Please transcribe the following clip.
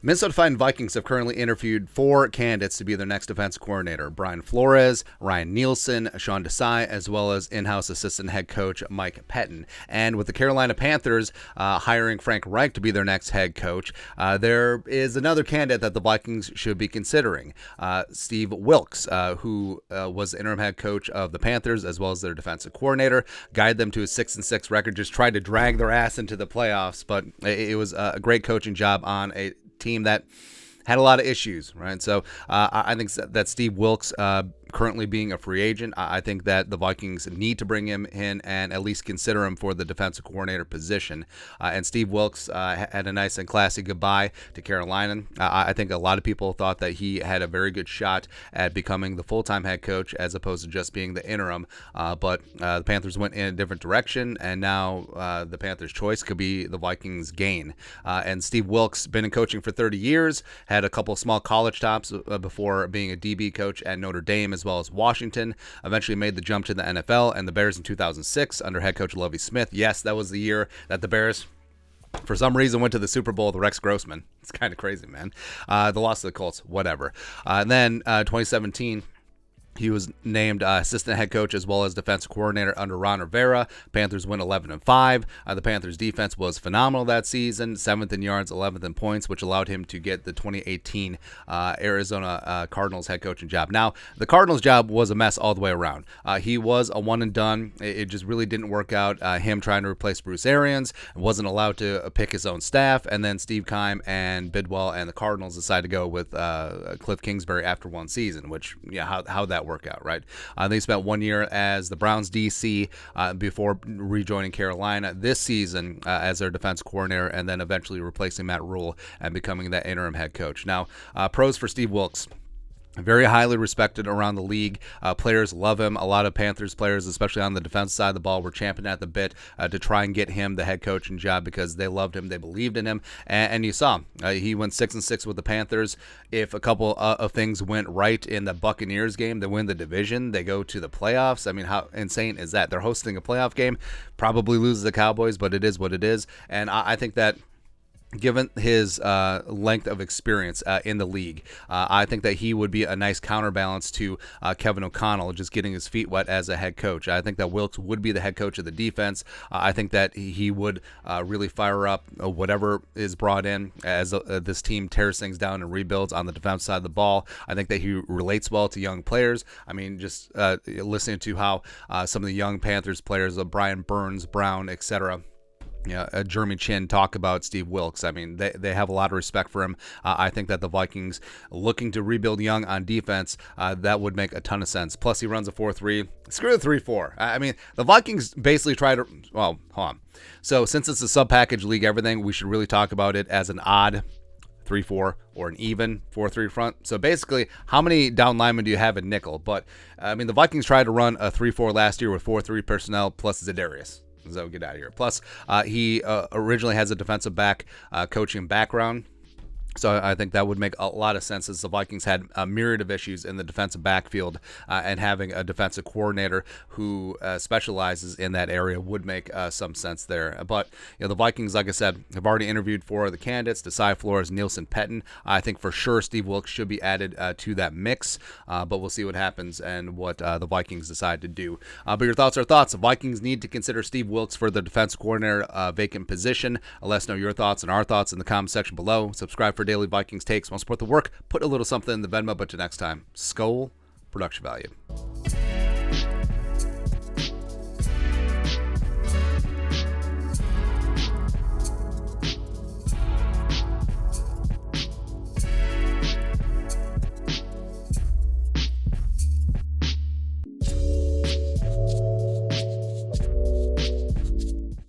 Minnesota Vikings have currently interviewed 4 candidates to be their next defense coordinator: Brian Flores, Ryan Nielsen, Sean Desai, as well as in-house assistant head coach Mike Pettin. And with the Carolina Panthers hiring Frank Reich to be their next head coach, there is another candidate that the Vikings should be considering: Steve Wilks, who was the interim head coach of the Panthers as well as their defensive coordinator, guided them to a 6-6 record, just tried to drag their ass into the playoffs, but it was a great coaching job on a team that had a lot of issues, right? So I think that Steve Wilks, currently being a free agent, I think that the Vikings need to bring him in and at least consider him for the defensive coordinator position. And Steve Wilks had a nice and classy goodbye to Carolina. I think a lot of people thought that he had a very good shot at becoming the full-time head coach as opposed to just being the interim. But the Panthers went in a different direction, and now the Panthers' choice could be the Vikings' gain. And Steve Wilks, been in coaching for 30 years, had a couple small college stops before being a DB coach at Notre Dame as well as Washington, eventually made the jump to the NFL and the Bears in 2006 under head coach Lovie Smith. Yes, that was the year that the Bears, for some reason, went to the Super Bowl with Rex Grossman. It's kind of crazy, man. The loss to the Colts, whatever. And then 2017, he was named assistant head coach as well as defensive coordinator under Ron Rivera. Panthers win 11-5. The Panthers defense was phenomenal that season, 7th in yards, 11th in points, which allowed him to get the 2018 Arizona Cardinals head coaching job. Now, the Cardinals job was a mess all the way around. He was a one and done. It just really didn't work out. Him trying to replace Bruce Arians, wasn't allowed to pick his own staff, and then Steve Keim and Bidwell and the Cardinals decided to go with Cliff Kingsbury after one season, which, yeah, how that work out, right? They spent 1 year as the Browns DC before rejoining Carolina this season as their defense coordinator, and then eventually replacing Matt Rule and becoming that interim head coach. Now, pros for Steve Wilks: very highly respected around the league. Players love him. A lot of Panthers players, especially on the defense side of the ball, were champing at the bit to try and get him the head coaching job because they loved him, they believed in him, and you saw he went 6-6 with the Panthers. If a couple of things went right in the Buccaneers game, they win the division, they go to the playoffs. I mean, how insane is that? They're hosting a playoff game, probably loses the Cowboys, but it is what it is. And I think that, given his length of experience in the league, I think that he would be a nice counterbalance to Kevin O'Connell, just getting his feet wet as a head coach. I think that Wilks would be the head coach of the defense. I think that he would really fire up whatever is brought in as this team tears things down and rebuilds on the defense side of the ball. I think that he relates well to young players. I mean, just listening to how some of the young Panthers players, Brian Burns, Brown, etc., Jeremy Chin, talk about Steve Wilks. I mean, they have a lot of respect for him. I think that the Vikings, looking to rebuild young on defense, that would make a ton of sense. Plus, he runs a 4-3. Screw the 3-4. I mean, the Vikings basically try to, well, hold on. So since it's a sub-package league, everything, we should really talk about it as an odd 3-4 or an even 4-3 front. So basically, how many down linemen do you have in nickel? But, I mean, the Vikings tried to run a 3-4 last year with 4-3 personnel plus Za'Darius. So get out of here. Plus, he originally has a defensive back coaching background. So I think that would make a lot of sense, as the Vikings had a myriad of issues in the defensive backfield, and having a defensive coordinator who specializes in that area would make some sense there. But the Vikings, like I said, have already interviewed 4 of the candidates: Desai, Flores, Nielsen, Pettin. I think for sure Steve Wilks should be added to that mix, but we'll see what happens and what the Vikings decide to do. But your thoughts are thoughts. The Vikings need to consider Steve Wilks for the defense coordinator vacant position. Let us know your thoughts and our thoughts in the comment section below. Subscribe for daily Vikings takes. Want to support the work? Put a little something in the Venmo. But till next time, Skol, production value.